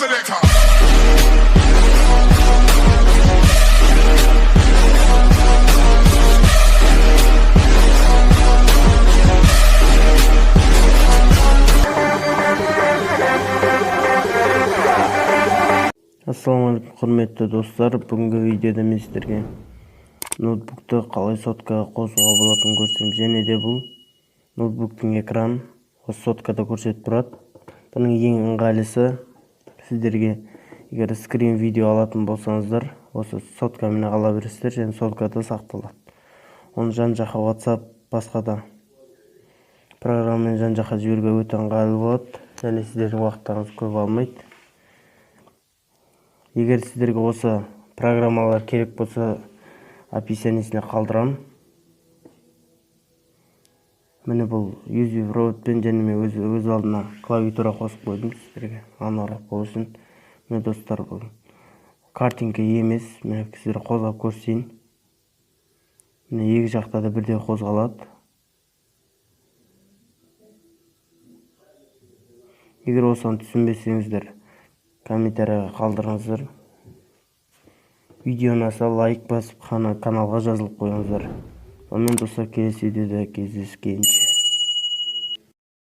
Ассалаумағалейкум құрметті достар, бүгінгі видеода мен сіздерге ноутбукты қалай соткаға қосуға болатынын көрсетемін. Және де бұл ноутбуктың экраны осы соткада көрсетіп тұрады. Бұның ең ыңғайлысы сіздерге, егер скрин видео алатын болсаңыздар, осы соткамен ала бересіздер және соткада сақталады. Оны жан-жаққа WhatsApp, басқа да программамен жан-жаққа жіберуге өте ыңғайлы болады және сіздердің уақыттарыңызды көп алмайды. Егер сіздерге осы программалар керек болса, описаниесіне қалдырамын. Міне бұл USB проводпен және мен өз алдына клавиатура қосып қойдым сіздерге анығырақ болу үшін. Міне достар, бұл картинка емес, мен сіздерге қозғап көрсетейін. Міне екі жақта да бірдей қозғалады. Егер осыны түсінбесеңіздер, комментарийға қалдырыңыздар. Видеоны аса лайк басып, каналға жазылып қойыңыздар. Онымен достар, келесі видеода кездескенше.